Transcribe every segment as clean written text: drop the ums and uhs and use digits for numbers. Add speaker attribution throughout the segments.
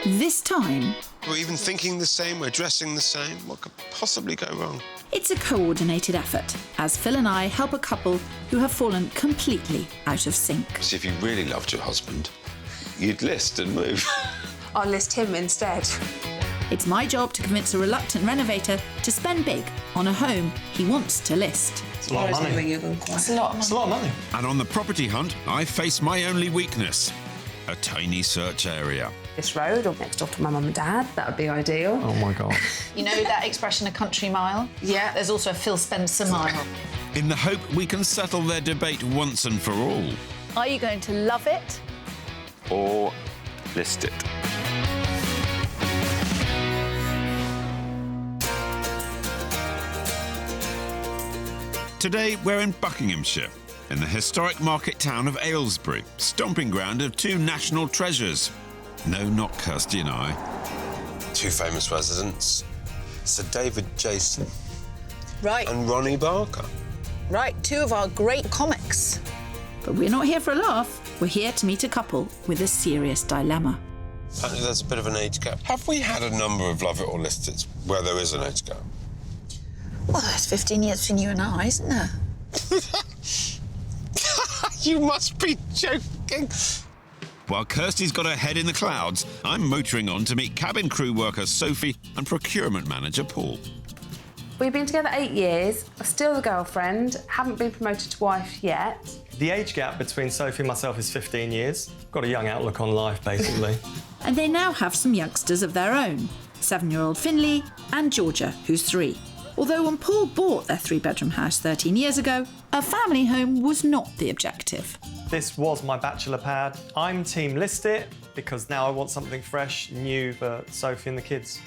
Speaker 1: This time,
Speaker 2: We're even thinking the same, we're dressing the same. What could possibly go wrong?
Speaker 1: it's a coordinated effort, as Phil and I help a couple who have fallen completely out of sync.
Speaker 2: So if you really loved your husband, you'd list and move.
Speaker 3: I'll list him instead.
Speaker 1: It's my job to convince a reluctant renovator to spend big on a home he wants to list.
Speaker 4: It's a lot of money.
Speaker 3: It's a lot of money.
Speaker 4: It's a lot of money.
Speaker 5: And on the property hunt, I face my only weakness, a tiny search area.
Speaker 3: This road or next door to my mum and dad, that would be ideal.
Speaker 4: Oh, my God.
Speaker 6: You know that expression, a country mile?
Speaker 3: Yeah.
Speaker 6: There's also a Phil Spencer mile.
Speaker 5: In the hope we can settle their debate once and for all.
Speaker 6: Are you going to love it?
Speaker 2: Or list it.
Speaker 5: Today, we're in Buckinghamshire, in the historic market town of Aylesbury, stomping ground of two national treasures. No, not Kirstie and I.
Speaker 2: Two famous residents, Sir David Jason
Speaker 6: Right,
Speaker 2: and Ronnie Barker.
Speaker 6: right. Two of our great comics.
Speaker 1: But we're not here for a laugh. We're here to meet a couple with a serious dilemma.
Speaker 2: Apparently there's a bit of an age gap. Have we had a number of love it or list it where there is an age gap?
Speaker 6: Well, there's 15 years between you and I, isn't there?
Speaker 2: You must be joking.
Speaker 5: While Kirstie's got her head in the clouds, I'm motoring on to meet cabin crew worker Sophie and procurement manager Paul.
Speaker 3: We've been together 8 years, I'm still the girlfriend, haven't been promoted to wife yet.
Speaker 4: The age gap between Sophie and myself is 15 years. Got a young outlook on life, basically.
Speaker 1: And they now have some youngsters of their own, 7-year-old Finley and Georgia, who's 3. Although when Paul bought their 3-bedroom house 13 years ago, a family home was not the objective.
Speaker 4: This was my bachelor pad. I'm team list it because now I want something fresh, new for Sophie and the kids.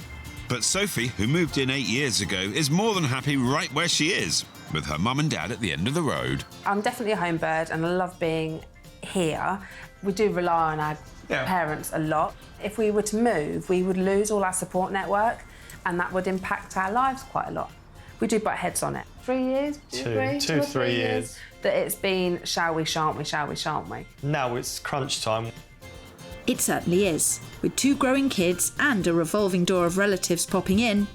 Speaker 5: But Sophie, who moved in 8 years ago, is more than happy right where she is, with her mum and dad at the end of the road.
Speaker 3: I'm definitely a home bird and I love being here. We do rely on our parents a lot. If we were to move, we would lose all our support network and that would impact our lives quite a lot. We do butt heads on it. 3 years?
Speaker 4: Two, 3 years.
Speaker 3: That it's been, shall we, shan't we, shall we, shan't we?
Speaker 4: Now it's crunch time.
Speaker 1: It certainly is. With 2 growing kids and a revolving door of relatives popping in,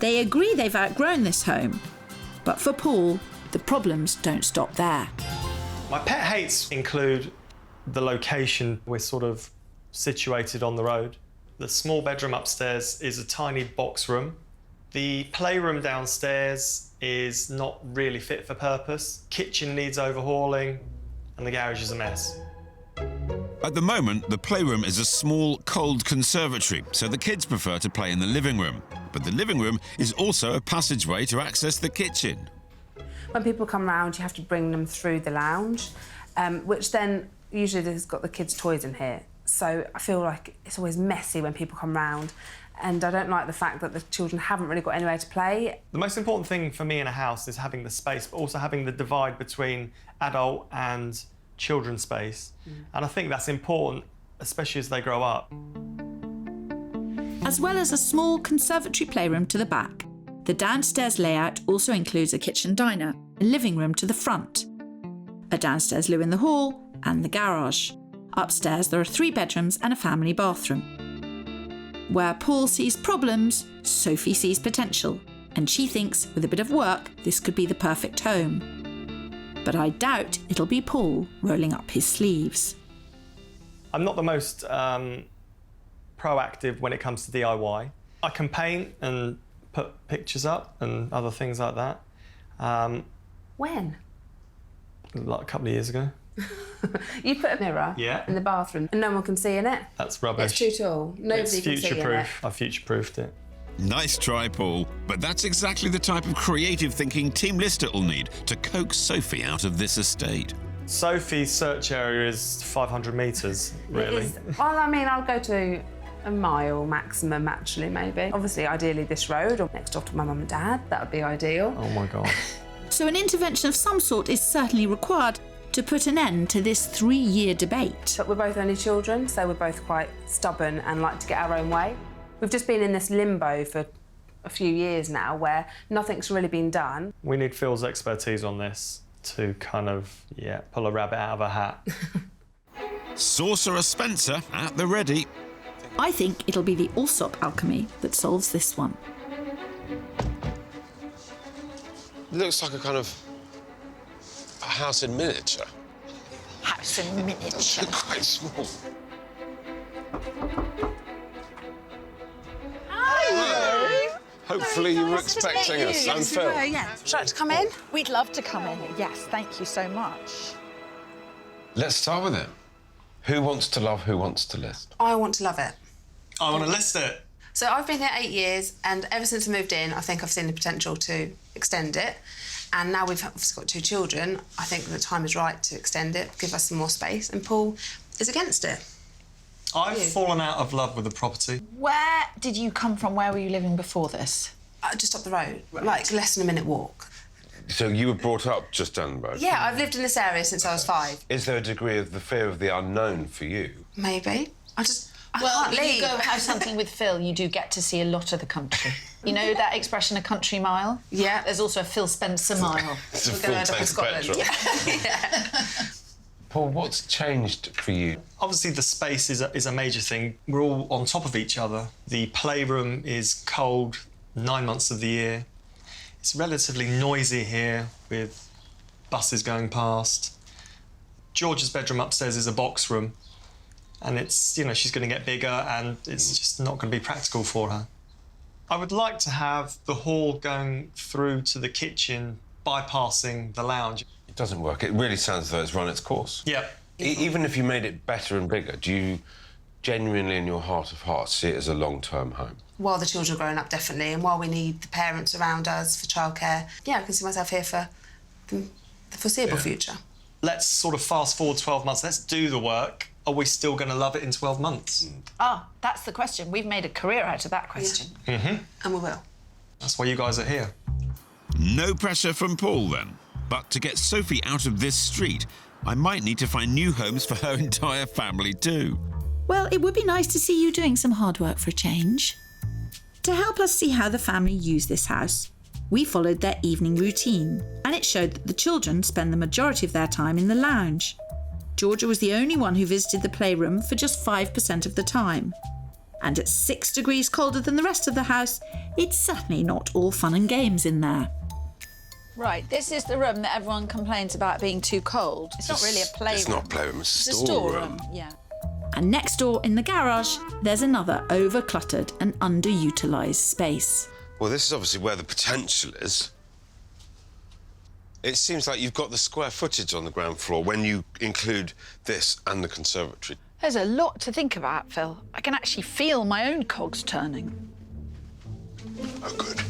Speaker 1: they agree they've outgrown this home. But for Paul, the problems don't stop there.
Speaker 4: My pet hates include the location. We're sort of situated on the road. The small bedroom upstairs is a tiny box room. The playroom downstairs is not really fit for purpose. Kitchen needs overhauling, and the garage is a mess.
Speaker 5: At the moment, the playroom is a small, cold conservatory, so the kids prefer to play in the living room. But the living room is also a passageway to access the kitchen.
Speaker 3: When people come round, you have to bring them through the lounge, which then usually has got the kids' toys in here. So I feel like it's always messy when people come round. And I don't like the fact that the children haven't really got anywhere to play.
Speaker 4: The most important thing for me in a house is having the space, but also having the divide between adult and children's space. And I think that's important, especially as they grow up.
Speaker 1: As well as a small conservatory playroom to the back, the downstairs layout also includes a kitchen diner, a living room to the front, a downstairs loo in the hall and the garage. Upstairs there are 3 bedrooms and a family bathroom. Where Paul sees problems, Sophie sees potential, and she thinks with a bit of work this could be the perfect home. But I doubt it'll be Paul rolling up his sleeves.
Speaker 4: I'm not the most proactive when it comes to DIY. I can paint and put pictures up and other things like that.
Speaker 3: When?
Speaker 4: Like a couple of years ago.
Speaker 3: You put a mirror in the bathroom and no one can see in it?
Speaker 4: That's rubbish.
Speaker 3: It's too tall. Nobody
Speaker 4: It's
Speaker 3: can see in it.
Speaker 4: future-proof. I future-proofed it.
Speaker 5: Nice try, Paul. But that's exactly the type of creative thinking Team Lister will need to coax Sophie out of this estate.
Speaker 4: Sophie's search area is 500 metres, really.
Speaker 3: Well, I mean, I'll go to a mile maximum, actually, maybe. Obviously, ideally this road or next door to my mum and dad. That would be ideal.
Speaker 4: Oh, my God.
Speaker 1: So an intervention of some sort is certainly required to put an end to this 3-year debate.
Speaker 3: But we're both only children, so we're both quite stubborn and like to get our own way. We've just been in this limbo for a few years now where nothing's really been done.
Speaker 4: We need Phil's expertise on this to kind of, pull a rabbit out of a hat.
Speaker 5: Sorcerer Spencer at the ready.
Speaker 1: I think it'll be the Allsop alchemy that solves this one.
Speaker 2: It looks like a kind of a house in miniature.
Speaker 6: House in miniature.
Speaker 2: Quite small.
Speaker 6: Hello.
Speaker 2: Hopefully you were expecting us. I'm Phil.
Speaker 6: Yeah.
Speaker 3: Would you like to come in?
Speaker 6: We'd love to come in. Yes, thank you so much.
Speaker 2: Let's start with it. Who wants to love, who wants to list?
Speaker 3: I want to love it.
Speaker 4: I want to list it.
Speaker 3: So I've been here 8 years, and ever since I moved in, I think I've seen the potential to extend it. And now we've got 2 children, I think the time is right to extend it, give us some more space, and Paul is against it.
Speaker 4: I've fallen out of love with the property.
Speaker 6: Where did you come from? Where were you living before this?
Speaker 3: Just up the road, like less than a minute walk.
Speaker 2: So you were brought up just down the road?
Speaker 3: Yeah, I've lived in this area since I was 5.
Speaker 2: Is there a degree of the fear of the unknown for you?
Speaker 3: Maybe. I
Speaker 6: Well,
Speaker 3: can't
Speaker 6: if
Speaker 3: leave.
Speaker 6: you go have something with Phil, you do get to see a lot of the country. You know that expression, a country mile?
Speaker 3: Yeah.
Speaker 6: There's also a Phil Spencer mile.
Speaker 2: It's a
Speaker 3: We're
Speaker 2: full
Speaker 3: going to end up in
Speaker 2: tank of
Speaker 3: Scotland.
Speaker 2: petrol. Paul, what's changed for you?
Speaker 4: Obviously, the space is a major thing. We're all on top of each other. The playroom is cold 9 months of the year. It's relatively noisy here with buses going past. George's bedroom upstairs is a box room, and it's, you know, she's going to get bigger and it's just not going to be practical for her. I would like to have the hall going through to the kitchen, bypassing the lounge.
Speaker 2: It doesn't work. It really sounds as though it's run its course.
Speaker 4: Yep.
Speaker 2: Even if you made it better and bigger, do you genuinely, in your heart of hearts, see it as a long-term home?
Speaker 3: While the children are growing up, definitely, and while we need the parents around us for childcare, yeah, I can see myself here for the foreseeable future.
Speaker 4: Let's sort of fast forward 12 months. Let's do the work. Are we still going to love it in 12 months?
Speaker 6: That's the question. We've made a career out of that question.
Speaker 3: And we will.
Speaker 4: That's why you guys are here.
Speaker 5: No pressure from Paul, then. But to get Sophie out of this street, I might need to find new homes for her entire family too.
Speaker 1: Well, it would be nice to see you doing some hard work for a change. To help us see how the family use this house, we followed their evening routine, and it showed that the children spend the majority of their time in the lounge. Georgia was the only one who visited the playroom for just 5% of the time. And at 6 degrees colder than the rest of the house, it's certainly not all fun and games in there.
Speaker 6: Right, this is the room that everyone complains about being too cold. It's not really a playroom.
Speaker 2: It's not a playroom, it's a
Speaker 6: It's a
Speaker 2: storeroom.
Speaker 6: yeah.
Speaker 1: And next door in the garage, there's another over-cluttered and underutilised space.
Speaker 2: Well, this is obviously where the potential is. It seems like you've got the square footage on the ground floor when you include this and the conservatory.
Speaker 6: There's a lot to think about, Phil. I can actually feel my own cogs turning.
Speaker 2: Oh, good.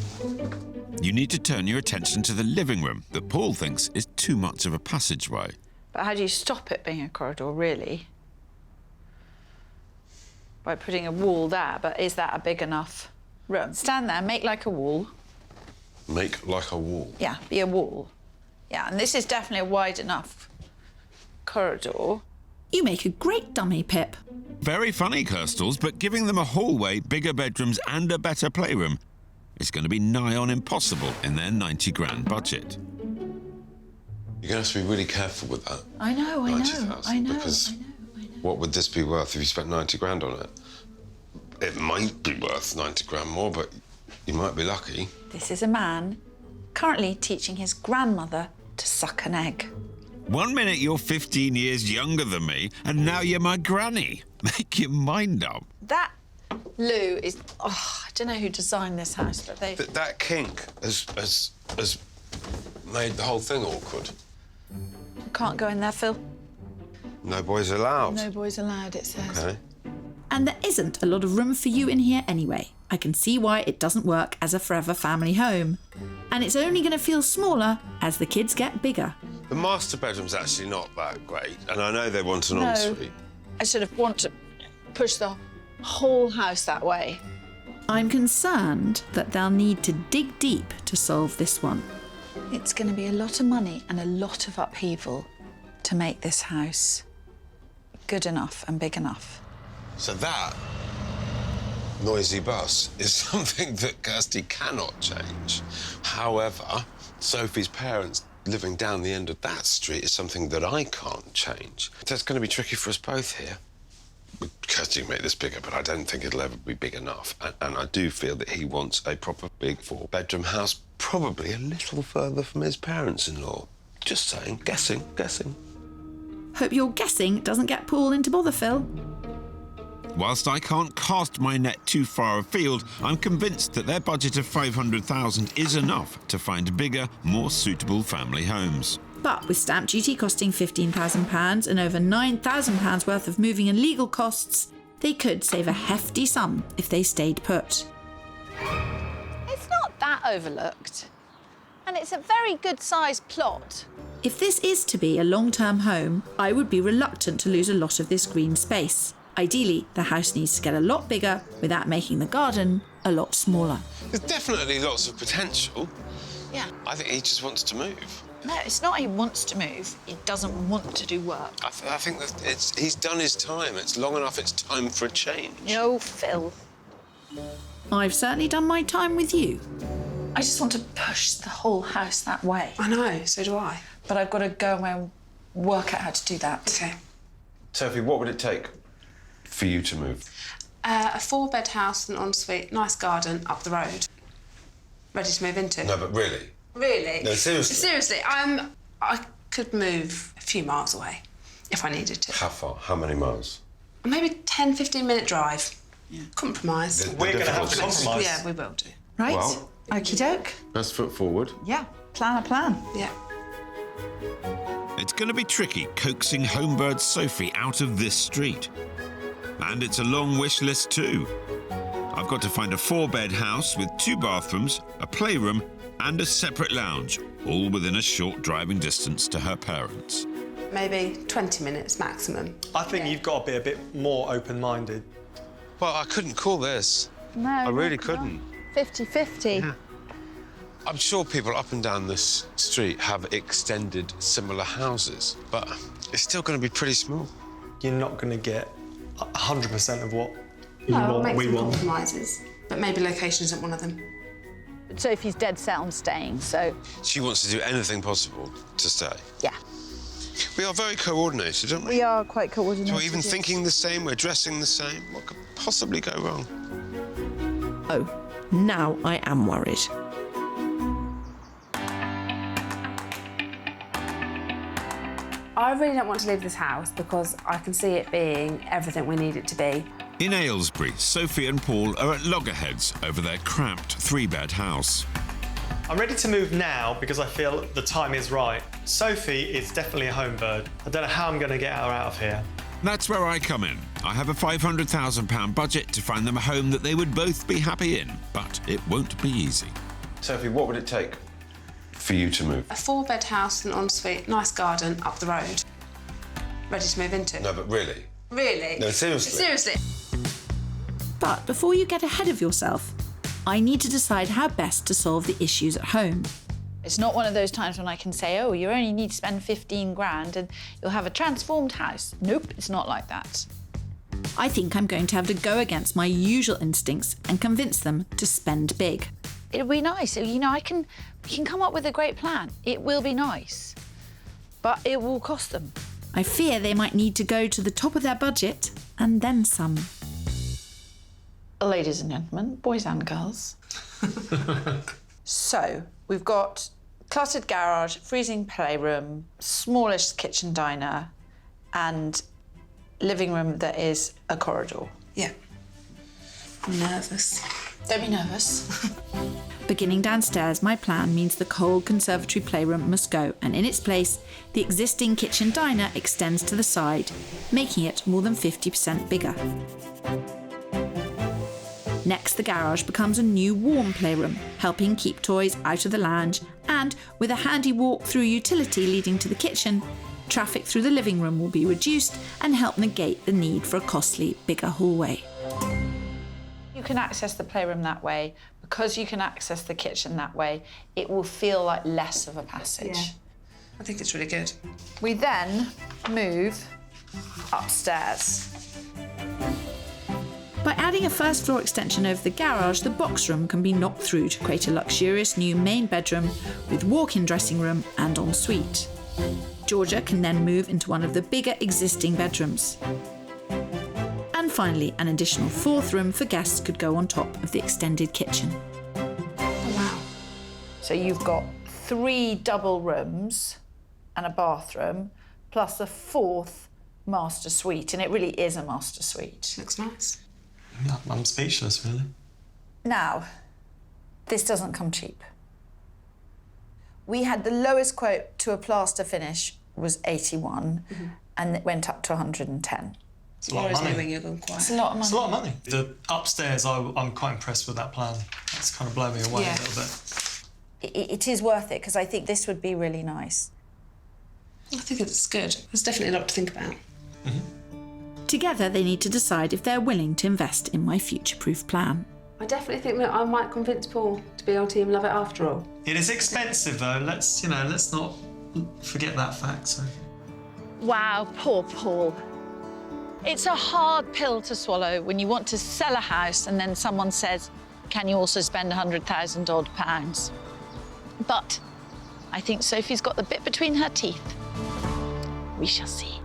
Speaker 5: You need to turn your attention to the living room that Paul thinks is too much of a passageway.
Speaker 6: But how do you stop it being a corridor, really? By putting a wall there, but is that a big enough room? Stand there, make like a wall.
Speaker 2: Make like a wall.
Speaker 6: Yeah, be a wall. Yeah, and this is definitely a wide enough corridor.
Speaker 1: You make a great dummy, Pip.
Speaker 5: Very funny, Kirstles, but giving them a hallway, bigger bedrooms and a better playroom is going to be nigh on impossible in their 90 grand budget.
Speaker 2: You're going to have to be really careful with that.
Speaker 6: I know.
Speaker 2: Because what would this be worth if you spent 90 grand on it? It might be worth 90 grand more, but you might be lucky.
Speaker 6: This is a man currently teaching his grandmother to suck an egg.
Speaker 5: 1 minute you're 15 years younger than me, and now you're my granny. Make your mind up.
Speaker 6: That loo is... Oh, I don't know who designed this house, but they...
Speaker 2: That kink has made the whole thing awkward.
Speaker 6: Can't go in there, Phil.
Speaker 2: No boys allowed.
Speaker 6: No boys allowed, it says.
Speaker 2: Okay.
Speaker 1: And there isn't a lot of room for you in here anyway. I can see why it doesn't work as a forever family home. And it's only going to feel smaller as the kids get bigger.
Speaker 2: The master bedroom's actually not that great, and I know they want an ensuite.
Speaker 6: I sort of want to push the whole house that way.
Speaker 1: I'm concerned that they'll need to dig deep to solve this one.
Speaker 6: It's going to be a lot of money and a lot of upheaval to make this house good enough and big enough.
Speaker 2: So that noisy bus is something that Kirstie cannot change. However, Sophie's parents living down the end of that street is something that I can't change. So it's going to be tricky for us both here. Kirstie made this bigger, but I don't think it'll ever be big enough. And I do feel that he wants a proper big 4-bedroom house, probably a little further from his parents-in-law. Just saying, guessing.
Speaker 1: Hope your guessing doesn't get Paul into bother, Phil.
Speaker 5: Whilst I can't cast my net too far afield, I'm convinced that their budget of $500,000 is enough to find bigger, more suitable family homes.
Speaker 1: But with stamp duty costing £15,000 and over £9,000 worth of moving and legal costs, they could save a hefty sum if they stayed put.
Speaker 6: It's not that overlooked. And it's a very good-sized plot.
Speaker 1: If this is to be a long-term home, I would be reluctant to lose a lot of this green space. Ideally, the house needs to get a lot bigger without making the garden a lot smaller.
Speaker 2: There's definitely lots of potential.
Speaker 6: Yeah.
Speaker 2: I think he just wants to move.
Speaker 6: No, it's not he wants to move. He doesn't want to do work.
Speaker 2: I think that he's done his time. It's long enough. It's time for a change.
Speaker 6: No, Phil.
Speaker 1: I've certainly done my time with you.
Speaker 6: I just want to push the whole house that way.
Speaker 3: I know, so do I.
Speaker 6: But I've got to go and work out how to do that.
Speaker 3: Okay.
Speaker 2: Sophie, what would it take for you to move?
Speaker 3: A 4-bed house with an ensuite, nice garden up the road. Ready to move into.
Speaker 2: No, but really?
Speaker 3: Really?
Speaker 2: No, seriously?
Speaker 3: Seriously, I could move a few miles away if I needed to.
Speaker 2: How far? How many miles?
Speaker 3: Maybe 10, 15-minute drive.
Speaker 6: Yeah.
Speaker 3: Compromise.
Speaker 4: We're going to have to compromise.
Speaker 3: Yeah, we will do.
Speaker 6: Right?
Speaker 2: Well-
Speaker 6: Okie doke.
Speaker 2: Best foot forward.
Speaker 6: Yeah, plan a plan.
Speaker 3: Yeah.
Speaker 5: It's going to be tricky coaxing homebird Sophie out of this street. And it's a long wish list too. I've got to find a 4-bed house with 2 bathrooms, a playroom and a separate lounge, all within a short driving distance to her parents.
Speaker 3: Maybe 20 minutes maximum.
Speaker 4: I think you've got to be a bit more open-minded.
Speaker 2: Well, I couldn't call this.
Speaker 6: No,
Speaker 2: I really couldn't.
Speaker 6: 50-50.
Speaker 2: Yeah. I'm sure people up and down this street have extended similar houses, but it's still going to be pretty small.
Speaker 4: You're not going to get 100% of what
Speaker 3: I'll make
Speaker 4: we
Speaker 3: some
Speaker 4: want.
Speaker 3: compromises. But maybe location isn't one of them.
Speaker 6: Sophie's dead set on staying, so
Speaker 2: She wants to do anything possible to stay.
Speaker 6: yeah.
Speaker 2: We are very coordinated, aren't we?
Speaker 6: We are quite coordinated.
Speaker 2: We're even thinking the same, we're dressing the same. What could possibly go wrong?
Speaker 1: Oh, now I am worried.
Speaker 3: I really don't want to leave this house because I can see it being everything we need it to be.
Speaker 5: In Aylesbury, Sophie and Paul are at loggerheads over their cramped 3-bed house.
Speaker 4: I'm ready to move now because I feel the time is right. Sophie is definitely a home bird. I don't know how I'm going to get her out of here.
Speaker 5: That's where I come in. I have a £500,000 budget to find them a home that they would both be happy in, but it won't be easy.
Speaker 2: Sophie, what would it take for you to move?
Speaker 3: A 4-bed house with an ensuite, nice garden up the road. Ready to move into.
Speaker 2: No, but really?
Speaker 3: Really?
Speaker 2: No, seriously.
Speaker 3: Seriously.
Speaker 1: But before you get ahead of yourself, I need to decide how best to solve the issues at home.
Speaker 6: It's not one of those times when I can say, oh, you only need to spend 15 grand and you'll have a transformed house. Nope, it's not like that.
Speaker 1: I think I'm going to have to go against my usual instincts and convince them to spend big.
Speaker 6: It'll be nice. You know, we can come up with a great plan. It will be nice, but it will cost them.
Speaker 1: I fear they might need to go to the top of their budget and then some.
Speaker 6: Ladies and gentlemen, boys and girls. So, we've got cluttered garage, freezing playroom, smallish kitchen diner, and living room that is a corridor.
Speaker 3: Yeah. I'm nervous.
Speaker 6: Don't be nervous.
Speaker 1: Beginning downstairs, my plan means the cold conservatory playroom must go, and in its place, the existing kitchen diner extends to the side, making it more than 50% bigger. Next, the garage becomes a new warm playroom, helping keep toys out of the lounge, and with a handy walk-through utility leading to the kitchen, traffic through the living room will be reduced and help negate the need for a costly, bigger hallway.
Speaker 6: You can access the playroom that way. Because you can access the kitchen that way, it will feel like less of a passage.
Speaker 3: Yeah. I think it's really good.
Speaker 6: We then move upstairs.
Speaker 1: By adding a first floor extension over the garage, the box room can be knocked through to create a luxurious new main bedroom with walk-in dressing room and ensuite. Georgia can then move into one of the bigger existing bedrooms. Finally, an additional 4th room for guests could go on top of the extended kitchen.
Speaker 3: Oh, wow.
Speaker 6: So you've got 3 double rooms and a bathroom, plus a 4th master suite, and it really is a master suite.
Speaker 3: Looks nice.
Speaker 4: I'm speechless, really.
Speaker 6: Now, this doesn't come cheap. We had the lowest quote to a plaster finish was 81, and it went up to 110.
Speaker 4: It's a lot of money.
Speaker 3: You're going quiet.
Speaker 6: It's a lot of money.
Speaker 4: It's a lot of money. The upstairs, I'm quite impressed with that plan. It's kind of blown me away a little bit.
Speaker 6: It is worth it, because I think this would be really nice.
Speaker 3: I think it's good. There's definitely a lot to think about.
Speaker 1: Together, they need to decide if they're willing to invest in my future-proof plan.
Speaker 3: I definitely think that I might convince Paul to be on Team Love It after all.
Speaker 4: It is expensive, though. Let's not forget that fact. So.
Speaker 6: Wow, poor Paul. It's a hard pill to swallow when you want to sell a house and then someone says, can you also spend £100,000 odd pounds? But I think Sophie's got the bit between her teeth. We shall see.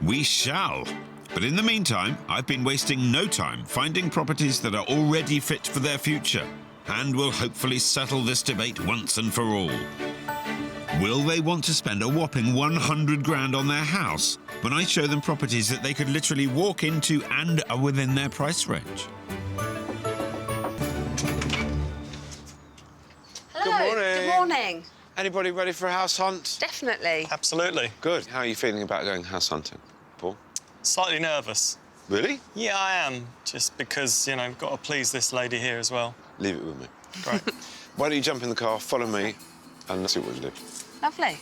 Speaker 5: We shall. But in the meantime, I've been wasting no time finding properties that are already fit for their future and will hopefully settle this debate once and for all. Will they want to spend a whopping 100 grand on their house when I show them properties that they could literally walk into and are within their price range?
Speaker 3: Hello.
Speaker 2: Good morning.
Speaker 3: Good morning.
Speaker 2: Anybody ready for a house hunt?
Speaker 3: Definitely.
Speaker 4: Absolutely.
Speaker 2: Good. How are you feeling about going house hunting, Paul?
Speaker 4: Slightly nervous.
Speaker 2: Really?
Speaker 4: Yeah, I am. Just because, I've got to please this lady here as well.
Speaker 2: Leave it with me.
Speaker 4: Great.
Speaker 2: Why don't you jump in the car, follow me, and let's see what we can do.
Speaker 3: Lovely.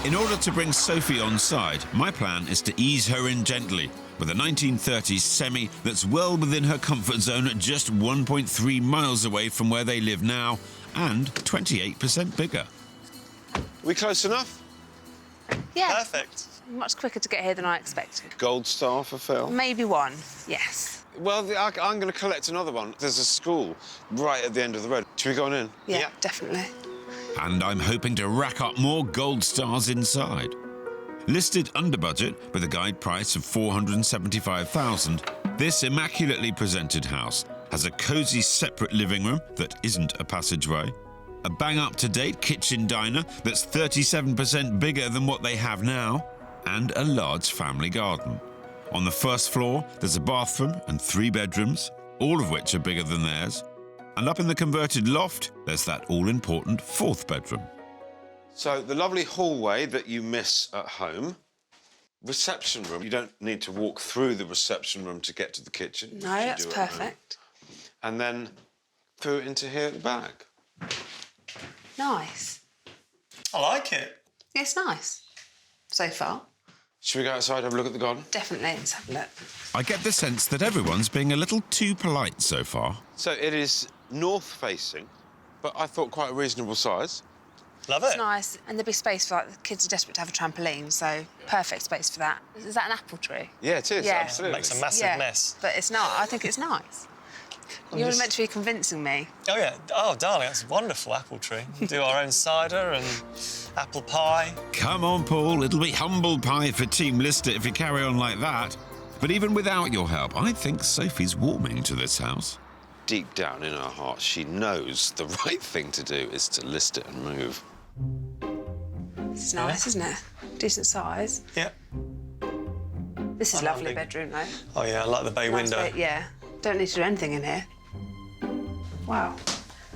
Speaker 5: In order to bring Sophie on side, my plan is to ease her in gently with a 1930s semi that's well within her comfort zone at just 1.3 miles away from where they live now and 28% bigger.
Speaker 2: We close enough?
Speaker 3: Yeah.
Speaker 4: Perfect.
Speaker 3: Much quicker to get here than I expected.
Speaker 2: Gold star for Phil?
Speaker 3: Maybe 1, yes.
Speaker 2: Well, I'm going to collect another one. There's a school right at the end of the road. Should we go on in?
Speaker 3: Yeah, definitely.
Speaker 5: And I'm hoping to rack up more gold stars inside. Listed under budget with a guide price of $475,000, this immaculately presented house has a cosy separate living room that isn't a passageway, a bang-up-to-date kitchen diner that's 37% bigger than what they have now, and a large family garden. On the first floor, there's a bathroom and 3 bedrooms, all of which are bigger than theirs. And up in the converted loft, there's that all-important 4th bedroom.
Speaker 2: So the lovely hallway that you miss at home. Reception room. You don't need to walk through the reception room to get to the kitchen.
Speaker 3: No, that's perfect.
Speaker 2: And then through into here at the back.
Speaker 3: Nice.
Speaker 4: I like it.
Speaker 3: It's nice. So far.
Speaker 2: Should we go outside and have a look at the garden?
Speaker 3: Definitely. Let's have a look.
Speaker 5: I get the sense that everyone's being a little too polite so far.
Speaker 2: So it is north-facing, but I thought quite a reasonable size.
Speaker 4: Love it.
Speaker 3: It's nice, and there'll be space for, the kids are desperate to have a trampoline, so perfect space for that. Is that an apple tree?
Speaker 2: Yeah, it is,
Speaker 3: Yeah.
Speaker 2: absolutely.
Speaker 4: Makes a massive mess.
Speaker 3: But it's not. I think it's nice. You're meant to be convincing me.
Speaker 4: Oh, yeah. Oh, darling, that's a wonderful apple tree. Do our own cider and apple pie.
Speaker 5: Come on, Paul, it'll be humble pie for Team Lister if you carry on like that. But even without your help, I think Sophie's warming to this house.
Speaker 2: Deep down in her heart, she knows the right thing to do is to list it and move.
Speaker 3: It's nice, isn't it? Decent size.
Speaker 4: Yeah.
Speaker 3: This is a lovely bedroom, though.
Speaker 4: Oh, yeah, I like the bay
Speaker 3: Nice
Speaker 4: window.
Speaker 3: bit, yeah. Don't need to do anything in here. Wow.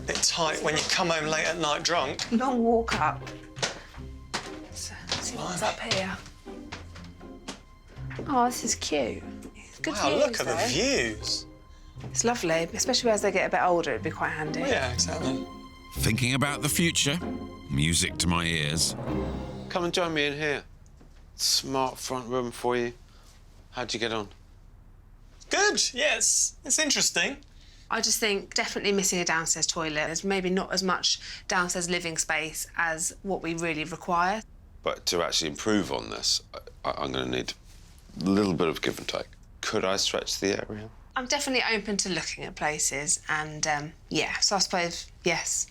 Speaker 4: Bit tight when you come home late at night drunk.
Speaker 3: Long walk up. Let's see what's up here. Oh, this is cute. Good
Speaker 4: Wow,
Speaker 3: views,
Speaker 4: look at the
Speaker 3: though.
Speaker 4: views.
Speaker 3: It's lovely, especially as they get a bit older, it'd be quite handy.
Speaker 4: Yeah, exactly.
Speaker 5: Thinking about the future, music to my ears.
Speaker 2: Come and join me in here. Smart front room for you. How'd you get on?
Speaker 4: Good, yes. It's interesting.
Speaker 3: I just think definitely missing a downstairs toilet. There's maybe not as much downstairs living space as what we really require.
Speaker 2: But to actually improve on this, I'm going to need a little bit of give and take. Could I stretch the area?
Speaker 3: I'm definitely open to looking at places and, yeah, so I suppose, yes.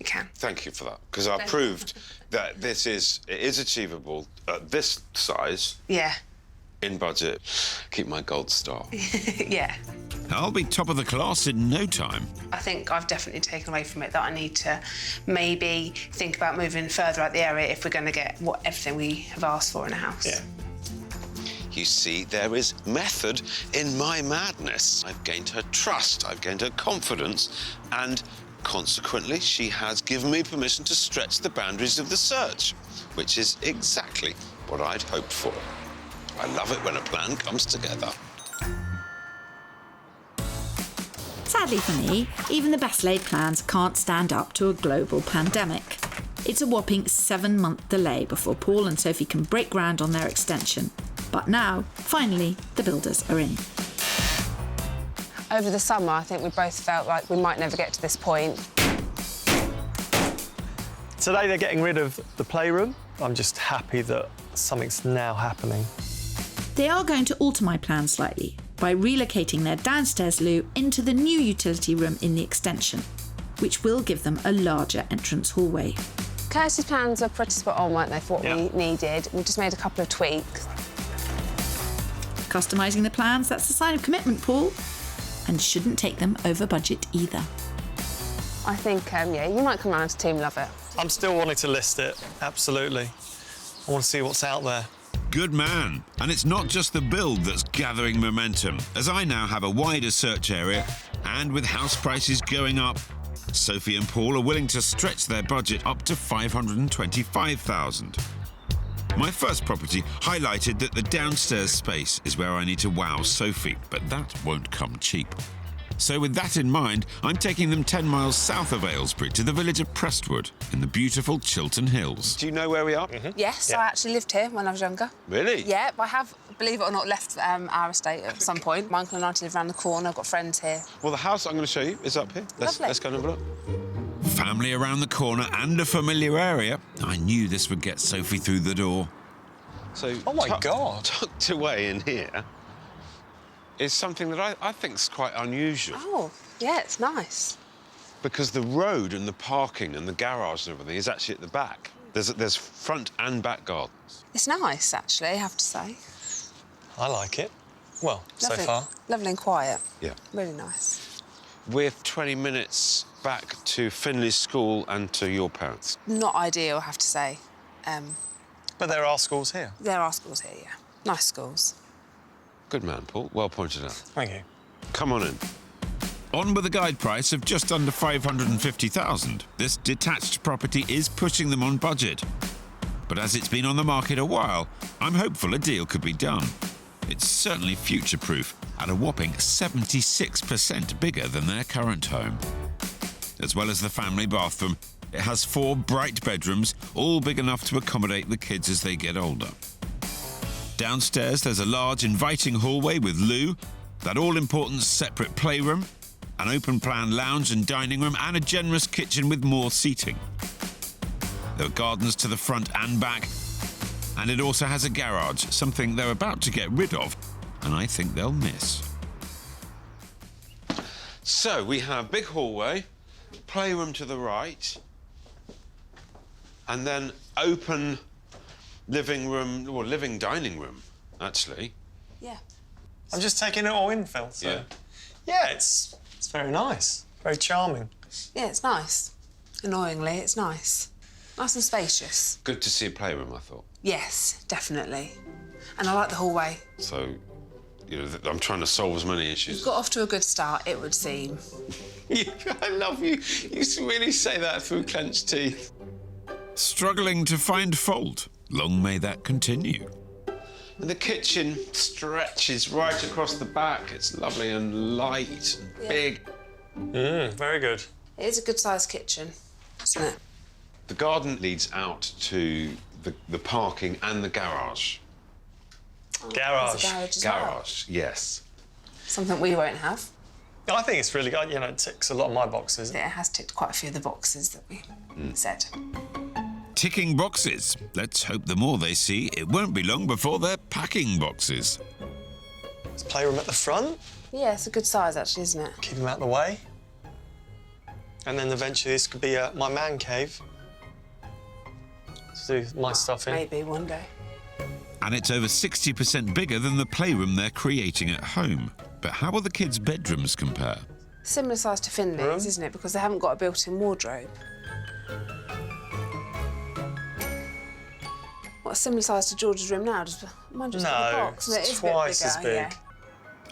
Speaker 3: You can.
Speaker 2: Thank you for that, because I proved that it is achievable at this size.
Speaker 3: Yeah.
Speaker 2: In budget. Keep my gold star.
Speaker 3: Yeah.
Speaker 5: I'll be top of the class in no time.
Speaker 3: I think I've definitely taken away from it that I need to maybe think about moving further out the area if we're going to get everything we have asked for in a house.
Speaker 4: Yeah.
Speaker 2: You see, there is method in my madness. I've gained her trust, I've gained her confidence, and consequently, she has given me permission to stretch the boundaries of the search, which is exactly what I'd hoped for. I love it when a plan comes together.
Speaker 1: Sadly for me, even the best laid plans can't stand up to a global pandemic. It's a whopping 7-month delay before Paul and Sophie can break ground on their extension. But now, finally, the builders are in.
Speaker 3: Over the summer, I think we both felt like we might never get to this point.
Speaker 4: Today they're getting rid of the playroom. I'm just happy that something's now happening.
Speaker 1: They are going to alter my plan slightly by relocating their downstairs loo into the new utility room in the extension, which will give them a larger entrance hallway.
Speaker 3: Kirstie's plans were pretty spot on, weren't they, for what we needed? We just made a couple of tweaks.
Speaker 1: Customising the plans, that's a sign of commitment, Paul, and shouldn't take them over budget either.
Speaker 3: I think, yeah, you might come round to Team Love It.
Speaker 4: I'm still wanting to list it, absolutely. I want to see what's out there.
Speaker 5: Good man. And it's not just the build that's gathering momentum, as I now have a wider search area, and with house prices going up, Sophie and Paul are willing to stretch their budget up to $525,000. My first property highlighted that the downstairs space is where I need to wow Sophie, but that won't come cheap. So with that in mind, I'm taking them 10 miles south of Aylesbury to the village of Prestwood in the beautiful Chiltern Hills.
Speaker 2: Do you know where we are?
Speaker 3: Yes, I actually lived here when I was younger.
Speaker 2: Really?
Speaker 3: Yeah, but I have, believe it or not, left our estate at some point. My uncle and I live around the corner. I've got friends here.
Speaker 2: Well, the house I'm going to show you is up here. Let's go and have a look.
Speaker 5: Family around the corner and a familiar area. I knew this would get Sophie through the door.
Speaker 2: So,
Speaker 4: Oh, my God.
Speaker 2: Tucked away in here is something that I think is quite unusual.
Speaker 3: Oh, yeah, it's nice.
Speaker 2: Because the road and the parking and the garage and everything is actually at the back. There's front and back gardens.
Speaker 3: It's nice, actually, I have to say.
Speaker 4: I like it. Well,
Speaker 3: Lovely.
Speaker 4: so far.
Speaker 3: Lovely and quiet.
Speaker 2: Yeah.
Speaker 3: Really nice.
Speaker 2: We're 20 minutes back to Finley's school and to your parents.
Speaker 3: Not ideal, I have to say.
Speaker 4: But there are schools here.
Speaker 3: There are schools here, yeah. Nice schools.
Speaker 2: Good man, Paul. Well pointed out.
Speaker 4: Thank you.
Speaker 2: Come on in.
Speaker 5: On with a guide price of just under $550,000. This detached property is pushing them on budget. But as it's been on the market a while, I'm hopeful a deal could be done. It's certainly future-proof at a whopping 76% bigger than their current home. As well as the family bathroom, it has 4 bright bedrooms, all big enough to accommodate the kids as they get older. Downstairs, there's a large, inviting hallway with loo, that all-important separate playroom, an open-plan lounge and dining room, and a generous kitchen with more seating. There are gardens to the front and back, and it also has a garage, something they're about to get rid of, and I think they'll miss.
Speaker 2: So we have big hallway, playroom to the right, and then open living room, or living dining room, actually.
Speaker 3: Yeah.
Speaker 4: I'm just taking it all in, Phil. So.
Speaker 2: Yeah.
Speaker 4: Yeah, it's very nice. Very charming.
Speaker 3: Yeah, it's nice. Annoyingly, it's nice. Nice and spacious.
Speaker 2: Good to see a playroom, I thought.
Speaker 3: Yes, definitely. And I like the hallway.
Speaker 2: So, you know, I'm trying to solve as many issues.
Speaker 3: You've got off to a good start, it would seem.
Speaker 2: I love you. You really say that through clenched teeth.
Speaker 5: Struggling to find fault. Long may that continue.
Speaker 2: And the kitchen stretches right across the back. It's lovely and light and big.
Speaker 4: Very good.
Speaker 3: It is a good-sized kitchen, isn't it?
Speaker 2: The garden leads out to the parking and the garage.
Speaker 4: Garage.
Speaker 3: There's a garage as well.
Speaker 2: Garage, yes.
Speaker 3: Something we won't have.
Speaker 4: I think it's really good. You know, it ticks a lot of my boxes.
Speaker 3: It has ticked quite a few of the boxes that we said.
Speaker 5: Ticking boxes. Let's hope the more they see, it won't be long before they're packing boxes.
Speaker 4: There's a playroom at the front.
Speaker 3: Yeah, it's a good size, actually, isn't it?
Speaker 4: Keep them out of the way. And then eventually this could be my man cave to do my stuff in.
Speaker 3: Maybe one day.
Speaker 5: And it's over 60% bigger than the playroom they're creating at home. But how will the kids' bedrooms compare?
Speaker 3: Similar size to Finley's, isn't it? Because they haven't got a built-in wardrobe. What, a similar size to George's room now? Mine just got a box.
Speaker 4: No,
Speaker 3: It is
Speaker 4: it's
Speaker 3: a bit
Speaker 4: twice as
Speaker 3: bigger,
Speaker 4: big.
Speaker 3: yeah.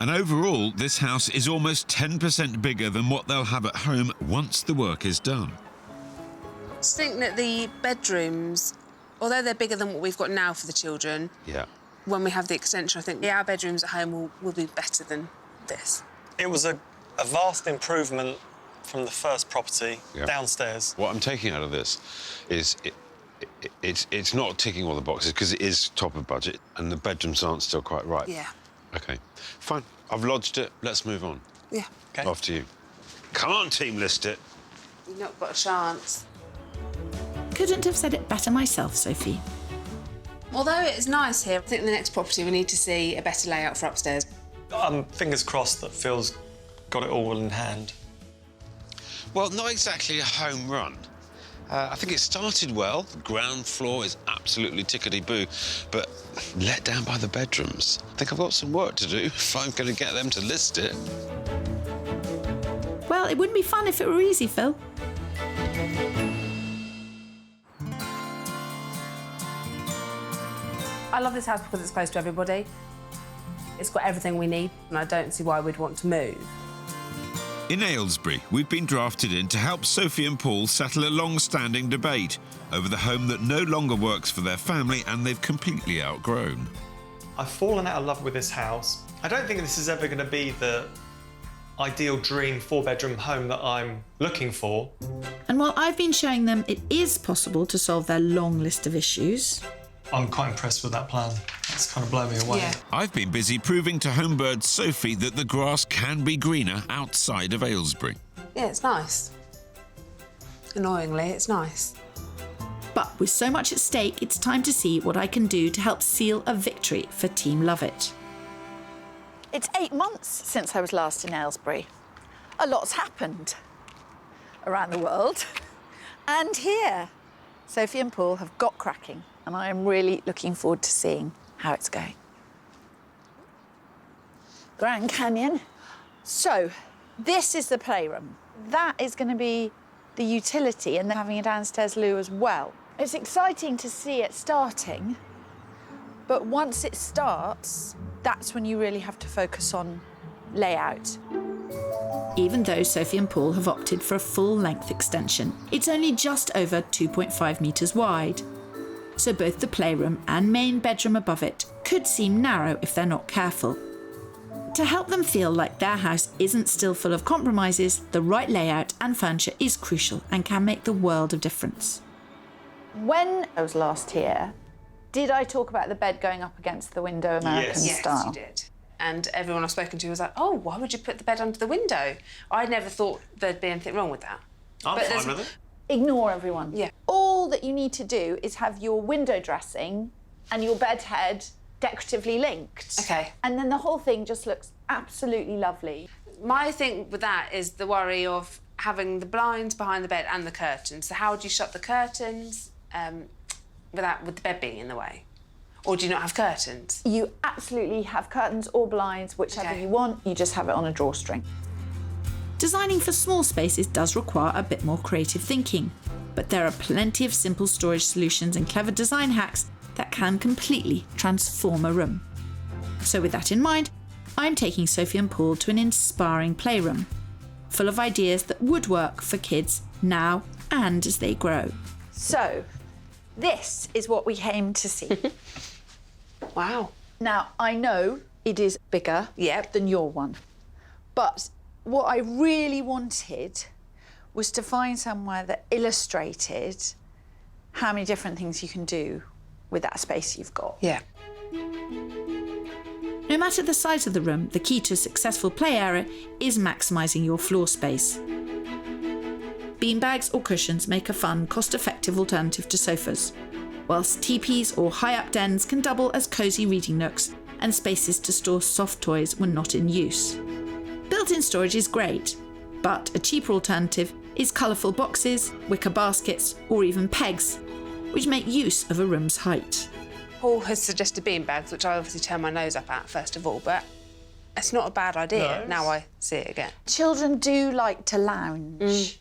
Speaker 5: And overall, this house is almost 10% bigger than what they'll have at home once the work is done.
Speaker 3: I just think that the bedrooms, although they're bigger than what we've got now for the children,
Speaker 2: Yeah.
Speaker 3: when we have the extension, I think our bedrooms at home will be better than this.
Speaker 4: It was a vast improvement from the first property downstairs.
Speaker 2: What I'm taking out of this is it's not ticking all the boxes because it is top of budget and the bedrooms aren't still quite right.
Speaker 3: Yeah.
Speaker 2: OK, fine. I've lodged it. Let's move on.
Speaker 3: Yeah.
Speaker 4: Okay.
Speaker 2: Off to you. Come on, team, list it.
Speaker 3: You've not got a chance.
Speaker 1: Couldn't have said it better myself, Sophie.
Speaker 3: Although it is nice here, I think the next property we need to see a better layout for upstairs.
Speaker 4: Fingers crossed that Phil's got it all in hand.
Speaker 2: Well, not exactly a home run. I think it started well. The ground floor is absolutely tickety-boo, but let down by the bedrooms. I think I've got some work to do if I'm going to get them to list it.
Speaker 1: Well, it wouldn't be fun if it were easy, Phil.
Speaker 3: I love this house because it's close to everybody. It's got everything we need, and I don't see why we'd want to move.
Speaker 5: In Aylesbury, we've been drafted in to help Sophie and Paul settle a long-standing debate over the home that no longer works for their family and they've completely outgrown.
Speaker 4: I've fallen out of love with this house. I don't think this is ever going to be the ideal dream four-bedroom home that I'm looking for.
Speaker 1: And while I've been showing them it is possible to solve their long list of issues,
Speaker 4: I'm quite impressed with that plan. It's kind of blown me away.
Speaker 3: Yeah.
Speaker 5: I've been busy proving to homebird Sophie that the grass can be greener outside of Aylesbury.
Speaker 3: Yeah, it's nice. Annoyingly, it's nice.
Speaker 1: but with so much at stake, it's time to see what I can do to help seal a victory for Team Loveit.
Speaker 6: It's 8 months since I was last in Aylesbury. A lot's happened around the world and here. Sophie and Paul have got cracking and I am really looking forward to seeing how it's going. Grand Canyon. So, this is the playroom. That is going to be the utility and then having a downstairs loo as well. It's exciting to see it starting, but once it starts, that's when you really have to focus on layout.
Speaker 1: Even though Sophie and Paul have opted for a full-length extension, it's only just over 2.5 metres wide. So both the playroom and main bedroom above it could seem narrow if they're not careful. To help them feel like their house isn't still full of compromises, the right layout and furniture is crucial and can make the world of difference.
Speaker 6: When I was last here, did I talk about the bed going up against the window American style?
Speaker 3: Yes, you did. And everyone I've spoken to was like, oh, why would you put the bed under the window? I never thought there'd be anything wrong with that.
Speaker 4: I'm fine with it.
Speaker 6: Ignore everyone.
Speaker 3: Yeah.
Speaker 6: All that you need to do is have your window dressing and your bed head decoratively linked.
Speaker 3: OK.
Speaker 6: And then the whole thing just looks absolutely lovely.
Speaker 3: My thing with that is the worry of having the blinds behind the bed and the curtains. So how do you shut the curtains with the bed being in the way? Or do you not have curtains?
Speaker 6: You absolutely have curtains or blinds, whichever you want. You just have it on a drawstring.
Speaker 1: Designing for small spaces does require a bit more creative thinking, but there are plenty of simple storage solutions and clever design hacks that can completely transform a room. So with that in mind, I'm taking Sophie and Paul to an inspiring playroom, full of ideas that would work for kids now and as they grow.
Speaker 6: So, this is what we came to see.
Speaker 3: Wow.
Speaker 6: Now, I know it is bigger than your one, but what I really wanted was to find somewhere that illustrated how many different things you can do with that space you've got.
Speaker 3: Yeah.
Speaker 1: No matter the size of the room, the key to a successful play area is maximising your floor space. Beanbags or cushions make a fun, cost-effective alternative to sofas, whilst teepees or high-up dens can double as cosy reading nooks and spaces to store soft toys when not in use. Built-in storage is great, but a cheaper alternative is colourful boxes, wicker baskets, or even pegs, which make use of a room's height.
Speaker 3: Paul has suggested beanbags, which I obviously turn my nose up at first of all, but it's not a bad idea now I see it again.
Speaker 6: Children do like to lounge.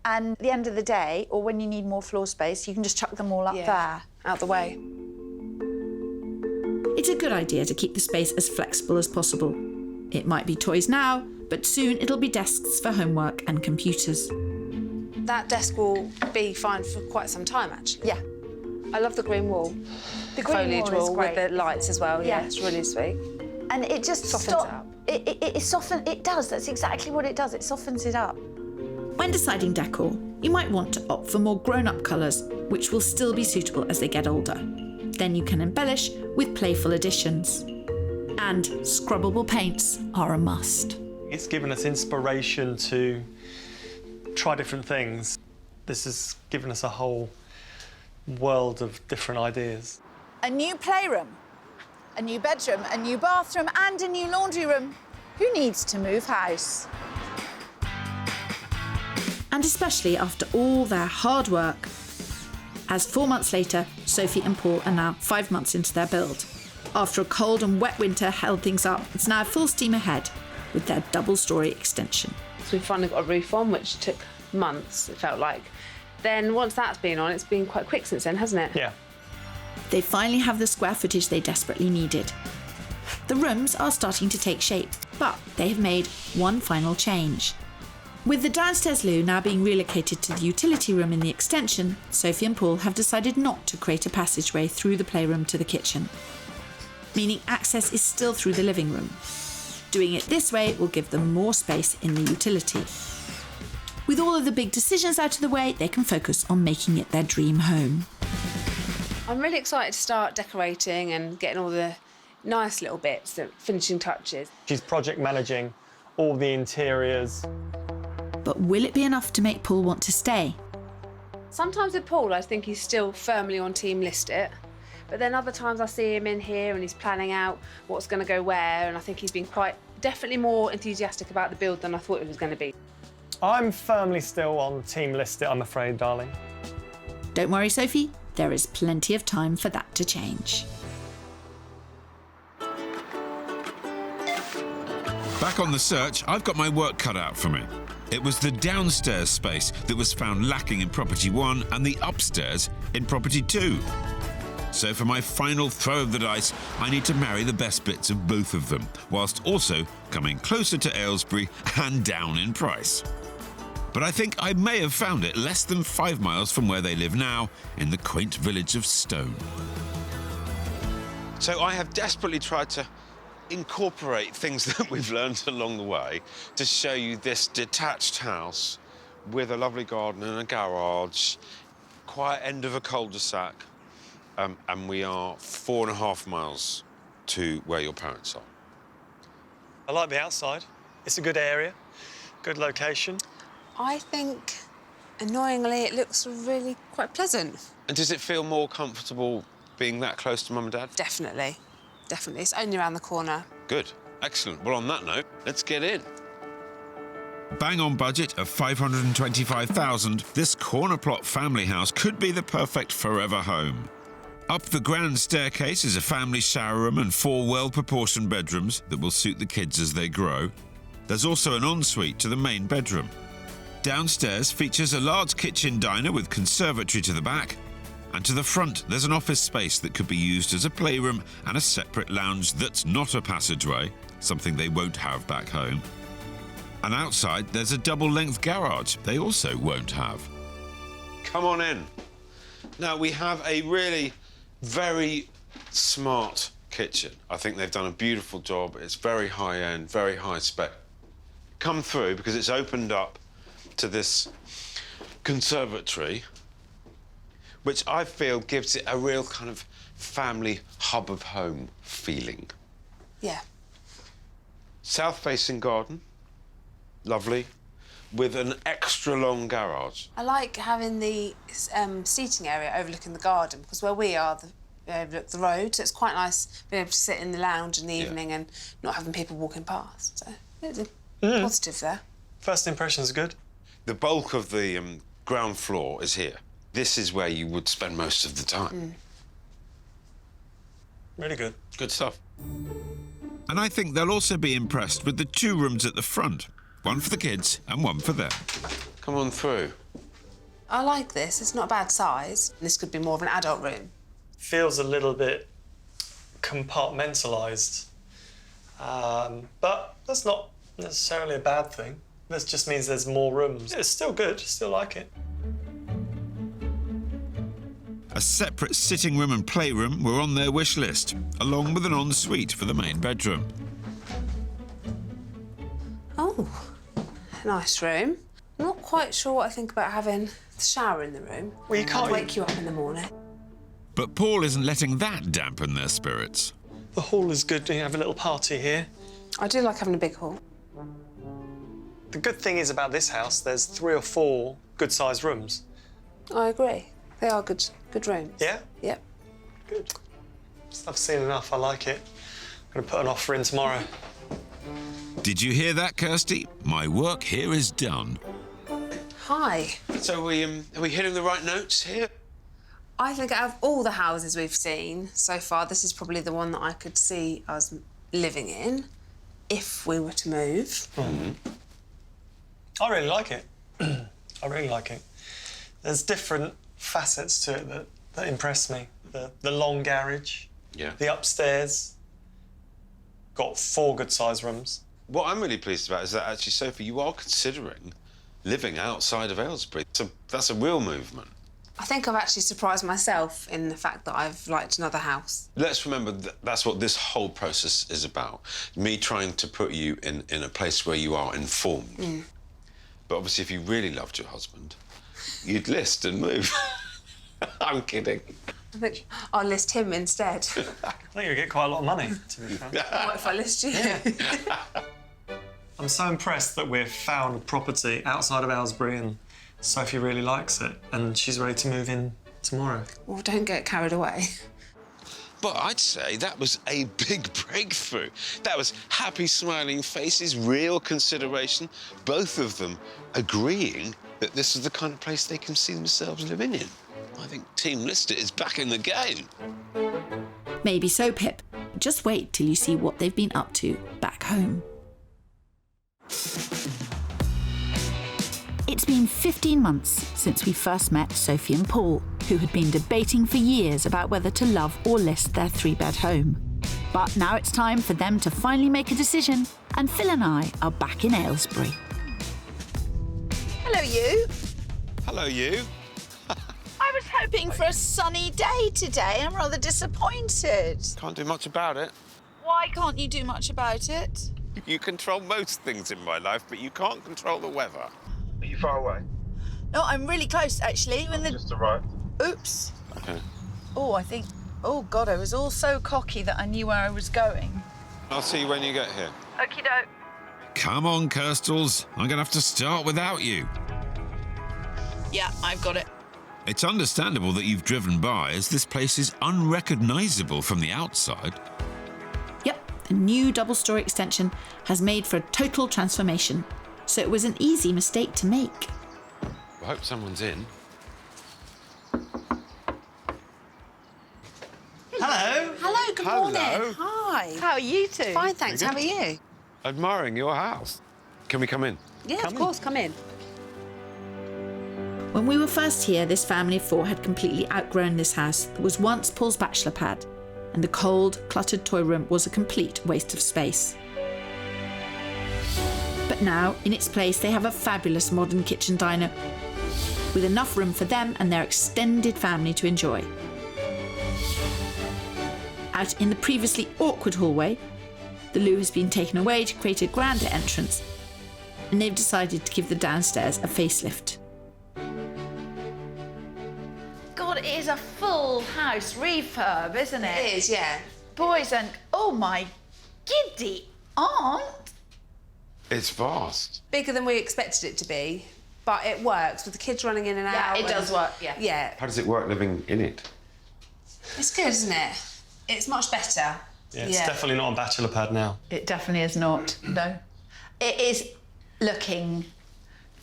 Speaker 6: And at the end of the day, or when you need more floor space, you can just chuck them all up there.
Speaker 3: Out the way.
Speaker 1: It's a good idea to keep the space as flexible as possible. It might be toys now, but soon it'll be desks for homework and computers.
Speaker 3: That desk will be fine for quite some time, actually.
Speaker 6: Yeah.
Speaker 3: I love the green wall.
Speaker 6: The green
Speaker 3: foliage
Speaker 6: wall is
Speaker 3: with
Speaker 6: great,
Speaker 3: the lights as well. Yeah, it's really sweet.
Speaker 6: And it just
Speaker 3: Softens it up.
Speaker 6: It does. That's exactly what it does. It softens it up.
Speaker 1: When deciding decor, you might want to opt for more grown-up colours, which will still be suitable as they get older. Then you can embellish with playful additions. And scrubbable paints are a must.
Speaker 4: It's given us inspiration to try different things. This has given us a whole world of different ideas.
Speaker 6: A new playroom, a new bedroom, a new bathroom and a new laundry room. Who needs to move house?
Speaker 1: And especially after all their hard work. As 4 months later, Sophie and Paul are now 5 months into their build. After a cold and wet winter held things up, it's now full steam ahead with their double-storey extension.
Speaker 3: So we finally got a roof on, which took months, it felt like. Then once that's been on, it's been quite quick since then, hasn't it?
Speaker 4: Yeah.
Speaker 1: They finally have the square footage they desperately needed. The rooms are starting to take shape, but they have made one final change. With the downstairs loo now being relocated to the utility room in the extension, Sophie and Paul have decided not to create a passageway through the playroom to the kitchen, meaning access is still through the living room. Doing it this way will give them more space in the utility. With all of the big decisions out of the way, they can focus on making it their dream home.
Speaker 3: I'm really excited to start decorating and getting all the nice little bits, the finishing touches.
Speaker 4: She's project managing all the interiors.
Speaker 1: But will it be enough to make Paul want to stay?
Speaker 3: Sometimes with Paul, I think he's still firmly on Team List It. But then other times I see him in here and he's planning out what's going to go where, and I think he's been definitely more enthusiastic about the build than I thought it was going to be.
Speaker 4: I'm firmly still on Team List It, I'm afraid, darling.
Speaker 1: Don't worry, Sophie, there is plenty of time for that to change.
Speaker 5: Back on the search, I've got my work cut out for me. It was the downstairs space that was found lacking in Property 1 and the upstairs in Property 2. So for my final throw of the dice, I need to marry the best bits of both of them, whilst also coming closer to Aylesbury and down in price. But I think I may have found it less than 5 miles from where they live now, in the quaint village of Stone.
Speaker 2: So I have desperately tried to incorporate things that we've learned along the way to show you this detached house with a lovely garden and a garage, quiet end of a cul-de-sac, and we are 4.5 miles to where your parents are.
Speaker 4: I like the outside. It's a good area, good location.
Speaker 3: I think, annoyingly, it looks really quite pleasant.
Speaker 2: And does it feel more comfortable being that close to Mum and Dad?
Speaker 3: Definitely. Definitely. It's only around the corner.
Speaker 2: Good. Excellent. Well, on that note, let's get in.
Speaker 5: Bang on budget of $525,000, this corner plot family house could be the perfect forever home. Up the grand staircase is a family shower room and 4 well-proportioned bedrooms that will suit the kids as they grow. There's also an ensuite to the main bedroom. Downstairs features a large kitchen diner with conservatory to the back, and to the front there's an office space that could be used as a playroom and a separate lounge that's not a passageway, something they won't have back home. And outside there's a double-length garage they also won't have.
Speaker 2: Come on in. Now, we have a really very smart kitchen. I think they've done a beautiful job. It's very high-end, very high spec. Come through because it's opened up to this conservatory, which I feel gives it a real kind of family hub of home feeling.
Speaker 3: Yeah.
Speaker 2: South-facing garden, lovely, with an extra long garage.
Speaker 3: I like having the seating area overlooking the garden, because where we are, we overlook the road, so it's quite nice being able to sit in the lounge in the evening and not having people walking past. So it's positive there.
Speaker 4: First impressions are good.
Speaker 2: The bulk of the ground floor is here. This is where you would spend most of the time.
Speaker 4: Really good.
Speaker 2: Good stuff.
Speaker 5: And I think they'll also be impressed with the 2 rooms at the front. One for the kids and one for them.
Speaker 2: Come on through.
Speaker 3: I like this. It's not a bad size. This could be more of an adult room.
Speaker 4: Feels a little bit compartmentalised. But that's not necessarily a bad thing. This just means there's more rooms. It's still good, still like it.
Speaker 5: A separate sitting room and playroom were on their wish list, along with an ensuite for the main bedroom.
Speaker 3: Oh, nice room. I'm not quite sure what I think about having the shower in the room.
Speaker 4: Well, you can't
Speaker 3: wake you up in the morning.
Speaker 5: But Paul isn't letting that dampen their spirits.
Speaker 4: The hall is good. You have a little party here.
Speaker 3: I do like having a big hall.
Speaker 4: The good thing is about this house, there's 3 or 4 good-sized rooms.
Speaker 3: I agree. They are good rooms.
Speaker 4: Yeah?
Speaker 3: Yep.
Speaker 4: Good. I've seen enough. I like it. I'm going to put an offer in tomorrow.
Speaker 5: Did you hear that, Kirstie? My work here is done.
Speaker 3: Hi.
Speaker 2: So are we hitting the right notes here?
Speaker 3: I think out of all the houses we've seen so far, this is probably the one that I could see us living in if we were to move.
Speaker 4: I really like it. I really like it. There's different facets to it that impress me. The long garage, the upstairs, got 4 good-sized rooms.
Speaker 2: What I'm really pleased about is that actually, Sophie, you are considering living outside of Aylesbury. So that's a real movement.
Speaker 3: I think I've actually surprised myself in the fact that I've liked another house.
Speaker 2: Let's remember that's what this whole process is about. Me trying to put you in a place where you are informed. But obviously, if you really loved your husband, you'd list and move. I'm kidding.
Speaker 3: I think I'll list him instead.
Speaker 4: I think you'll get quite a lot of money, to be fair.
Speaker 3: What if I list you?
Speaker 4: I'm so impressed that we've found property outside of Aylesbury and Sophie really likes it and she's ready to move in tomorrow.
Speaker 3: Well, don't get carried away.
Speaker 2: But I'd say that was a big breakthrough. That was happy, smiling faces, real consideration, both of them agreeing that this is the kind of place they can see themselves living in. I think Team Lister is back in the game.
Speaker 1: Maybe so, Pip. Just wait till you see what they've been up to back home. It's been 15 months since we first met Sophie and Paul, who had been debating for years about whether to love or list their 3-bed home. But now it's time for them to finally make a decision, and Phil and I are back in Aylesbury.
Speaker 6: Hello, you.
Speaker 2: Hello, you.
Speaker 6: I was hoping for a sunny day today. I'm rather disappointed.
Speaker 2: Can't do much about it.
Speaker 6: Why can't you do much about it?
Speaker 2: You control most things in my life, but you can't control the weather. Are you far away?
Speaker 6: No, I'm really close, actually. When the...
Speaker 2: Just arrived.
Speaker 6: Oops.
Speaker 2: OK.
Speaker 6: Oh, I think... Oh, God, I was all so cocky that I knew where I was going.
Speaker 2: I'll see you when you get here.
Speaker 6: Okie doke.
Speaker 5: Come on, Kirstles. I'm going to have to start without you.
Speaker 6: Yeah, I've got it.
Speaker 5: It's understandable that you've driven by, as this place is unrecognisable from the outside.
Speaker 1: Yep, the new double-storey extension has made for a total transformation, so it was an easy mistake to make.
Speaker 2: I hope someone's in.
Speaker 4: Hello.
Speaker 3: Hello, good morning. Hi.
Speaker 6: How are you two?
Speaker 3: Fine, thanks. How are you?
Speaker 2: Admiring your house. Can we come in?
Speaker 3: Yeah, of course, come in.
Speaker 1: When we were first here, this family of 4 had completely outgrown this house that was once Paul's bachelor pad, and the cold, cluttered toy room was a complete waste of space. But now, in its place, they have a fabulous modern kitchen diner with enough room for them and their extended family to enjoy. Out in the previously awkward hallway, the loo has been taken away to create a grander entrance, and they've decided to give the downstairs a facelift.
Speaker 6: God, it is a full house refurb, isn't it?
Speaker 3: It is, yeah.
Speaker 6: Boys and... Oh, my giddy aunt.
Speaker 2: It's vast.
Speaker 3: Bigger than we expected it to be, but it works with the kids running in and out.
Speaker 6: Yeah, it does work, yeah.
Speaker 3: Yeah.
Speaker 2: How does it work living in it?
Speaker 3: It's good, isn't it? It's much better.
Speaker 4: Yeah, it's definitely not a bachelor pad now.
Speaker 6: It definitely is not, no. It is looking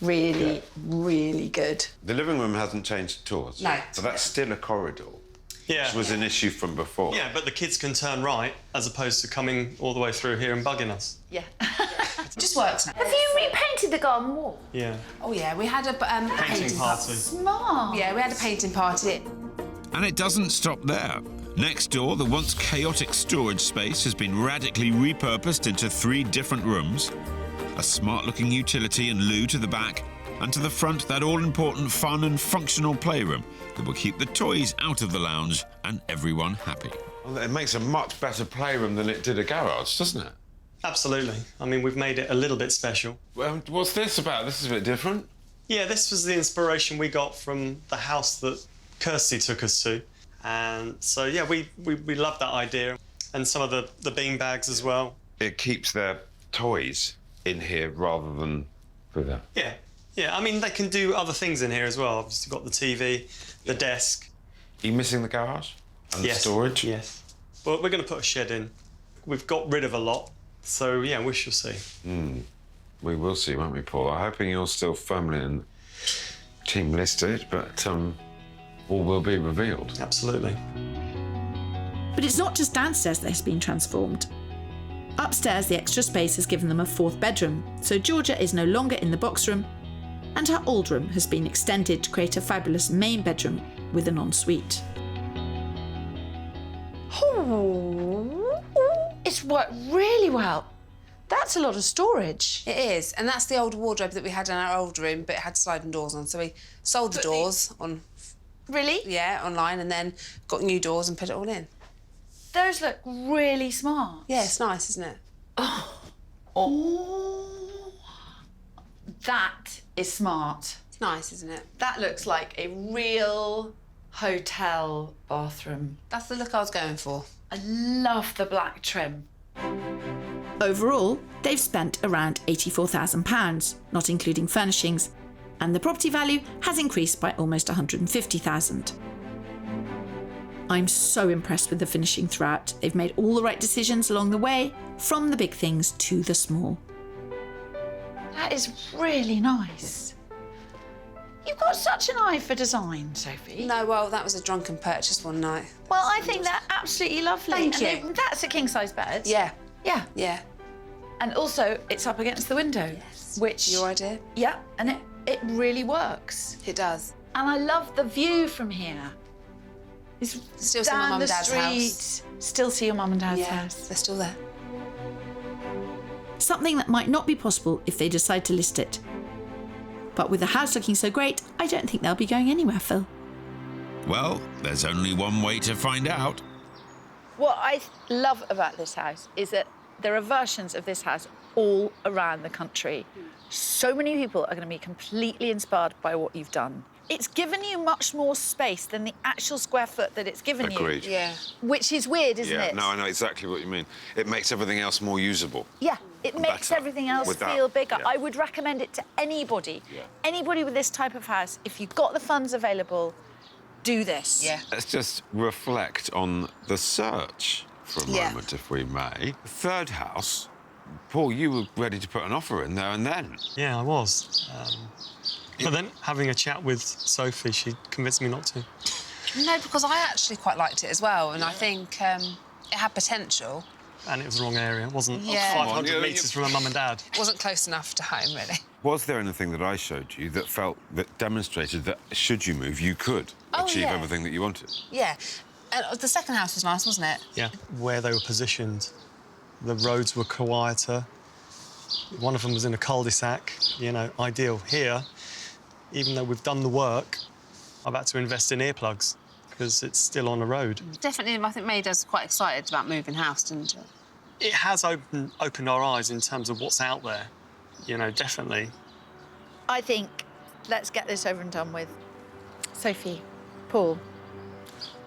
Speaker 6: really, really good.
Speaker 2: The living room hasn't changed at all.
Speaker 3: No.
Speaker 2: So that's still a corridor.
Speaker 4: Yeah.
Speaker 2: Which was an issue from before.
Speaker 4: Yeah, but the kids can turn right as opposed to coming all the way through here and bugging us.
Speaker 6: Yeah.
Speaker 3: It just works now.
Speaker 6: Have you repainted the garden wall?
Speaker 4: Yeah.
Speaker 3: Oh, yeah, we had a
Speaker 4: Painting party.
Speaker 6: Smart.
Speaker 3: Yeah, we had a painting party.
Speaker 5: And it doesn't stop there. Next door, the once chaotic storage space has been radically repurposed into 3 different rooms. A smart-looking utility and loo to the back, and to the front, that all-important fun and functional playroom that will keep the toys out of the lounge and everyone happy.
Speaker 2: Well, it makes a much better playroom than it did a garage, doesn't it?
Speaker 4: Absolutely. I mean, we've made it a little bit special.
Speaker 2: Well, what's this about? This is a bit different.
Speaker 4: Yeah, this was the inspiration we got from the house that Kirstie took us to. And so, yeah, we loved that idea. And some of the bean bags as well.
Speaker 2: It keeps their toys in here rather than through there.
Speaker 4: Yeah. Yeah, I mean, they can do other things in here as well. Obviously, you've got the TV, the desk.
Speaker 2: Are you missing the garage? And the storage?
Speaker 4: Yes. Well, we're going to put a shed in. We've got rid of a lot. So, yeah, we shall see.
Speaker 2: We will see, won't we, Paul? I'm hoping you're still firmly in team listed, but all will be revealed.
Speaker 4: Absolutely.
Speaker 1: But it's not just downstairs that has been transformed. Upstairs, the extra space has given them a 4th bedroom, so Georgia is no longer in the box room, and her old room has been extended to create a fabulous main bedroom with an ensuite.
Speaker 6: Oh, it's worked really well. That's a lot of storage.
Speaker 3: It is, and that's the old wardrobe that we had in our old room, but it had sliding doors on, so we sold the doors on...
Speaker 6: Really?
Speaker 3: Yeah, online, and then got new doors and put it all in.
Speaker 6: Those look really smart.
Speaker 3: Yeah, it's nice, isn't it?
Speaker 6: Oh, that is smart.
Speaker 3: It's nice, isn't it?
Speaker 6: That looks like a real hotel bathroom.
Speaker 3: That's the look I was going for.
Speaker 6: I love the black trim.
Speaker 1: Overall, they've spent around £84,000, not including furnishings, and the property value has increased by almost £150,000. I'm so impressed with the finishing throughout. They've made all the right decisions along the way, from the big things to the small.
Speaker 6: That is really nice. You've got such an eye for design, Sophie.
Speaker 3: No, well, that was a drunken purchase one night.
Speaker 6: Well, I think they're absolutely lovely.
Speaker 3: Thank you.
Speaker 6: And that's a king-size bed.
Speaker 3: Yeah.
Speaker 6: Yeah.
Speaker 3: Yeah.
Speaker 6: And also, it's up against the window.
Speaker 3: Yes.
Speaker 6: Which...
Speaker 3: Your idea?
Speaker 6: Yeah, and it really works.
Speaker 3: It does.
Speaker 6: And I love the view from here. It's
Speaker 3: Still see my mum and dad's house.
Speaker 6: Still see your mum and dad's
Speaker 3: Yeah,
Speaker 6: house.
Speaker 3: they're still there.
Speaker 1: Something that might not be possible if they decide to list it. But with the house looking so great, I don't think they'll be going anywhere, Phil.
Speaker 5: Well, there's only one way to find out.
Speaker 6: What I love about this house is that there are versions of this house all around the country. So many people are going to be completely inspired by what you've done. It's given you much more space than the actual square foot that it's given
Speaker 2: Agreed.
Speaker 6: you.
Speaker 3: Yeah.
Speaker 6: Which is weird, isn't
Speaker 2: Yeah,
Speaker 6: it?
Speaker 2: no, I know exactly what you mean. It makes everything else more usable.
Speaker 6: Yeah, it makes
Speaker 2: Better.
Speaker 6: everything else
Speaker 2: With that,
Speaker 6: feel bigger.
Speaker 2: yeah.
Speaker 6: I would recommend it to anybody.
Speaker 2: Yeah.
Speaker 6: Anybody with this type of house, if you've got the funds available, do this.
Speaker 3: Yeah.
Speaker 2: Let's just reflect on the search for a
Speaker 3: Yeah.
Speaker 2: moment, if we may. The third house, Paul, you were ready to put an offer in there and then.
Speaker 4: Yeah, I was. But then, having a chat with Sophie, she convinced me not to.
Speaker 3: No, because I actually quite liked it as well, and I think it had potential.
Speaker 4: And it was the wrong area. It wasn't
Speaker 3: Yeah.
Speaker 4: 500
Speaker 2: Come on,
Speaker 4: metres from her mum and dad.
Speaker 3: It wasn't close enough to home, really.
Speaker 2: Was there anything that I showed you that demonstrated that should you move, you could achieve
Speaker 3: yeah.
Speaker 2: everything that you wanted?
Speaker 3: Yeah. And the second house was nice, wasn't it?
Speaker 4: Yeah. Where they were positioned, the roads were quieter. One of them was in a cul-de-sac, you know, ideal. Here, even though we've done the work, I've had to invest in earplugs because it's still on a road.
Speaker 3: Definitely, I think, made us quite excited about moving house, didn't it?
Speaker 4: It has opened our eyes in terms of what's out there, you know, definitely.
Speaker 6: I think let's get this over and done with. Sophie, Paul,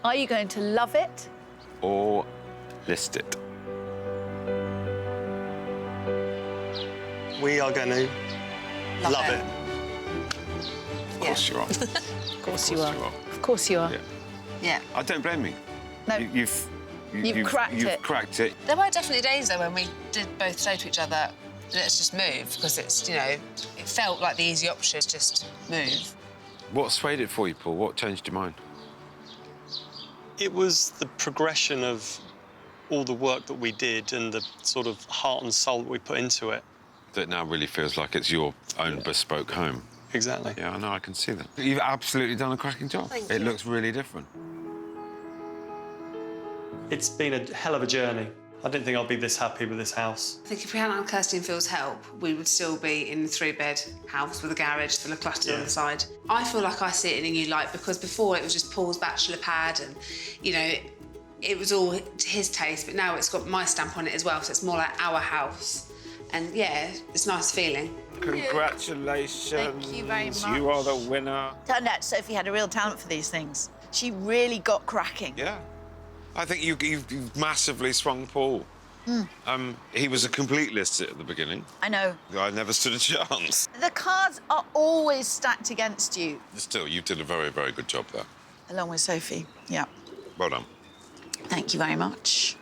Speaker 6: are you going to love it?
Speaker 2: Or list it.
Speaker 4: We are going to love it.
Speaker 2: Of course you are.
Speaker 6: Of course you are. Of course you are.
Speaker 2: Yeah.
Speaker 3: Yeah.
Speaker 2: I don't blame you.
Speaker 6: No.
Speaker 2: You've
Speaker 6: cracked it.
Speaker 2: You've cracked it.
Speaker 3: There were definitely days, though, when we did both say to each other, let's just move, because it's, you know, it felt like the easy option is just move.
Speaker 2: What swayed it for you, Paul? What changed your mind?
Speaker 4: It was the progression of all the work that we did and the sort of heart and soul that we put into it.
Speaker 2: That now really feels like it's your own bespoke home.
Speaker 4: Exactly.
Speaker 2: Yeah, I know, I can see that. You've absolutely done a cracking job.
Speaker 3: Thank
Speaker 2: It
Speaker 3: you.
Speaker 2: looks really different.
Speaker 4: It's been a hell of a journey. I didn't think I'd be this happy with this house.
Speaker 3: I think if we hadn't had Kirstie and Phil's help, we would still be in the 3-bed house with a garage full of clutter on the side. I feel like I see it in a new light because before it was just Paul's bachelor pad and, you know, it was all to his taste, but now it's got my stamp on it as well, so it's more like our house. And yeah, it's a nice feeling.
Speaker 2: Congratulations.
Speaker 6: Thank you very much.
Speaker 2: You are the winner.
Speaker 6: Turned out Sophie had a real talent for these things. She really got cracking.
Speaker 2: Yeah. I think you've massively swung Paul. He was a complete list at the beginning.
Speaker 6: I know.
Speaker 2: I never stood a chance.
Speaker 6: The cards are always stacked against you.
Speaker 2: Still, you did a very, very good job there.
Speaker 6: Along with Sophie, yeah.
Speaker 2: Well done.
Speaker 6: Thank you very much.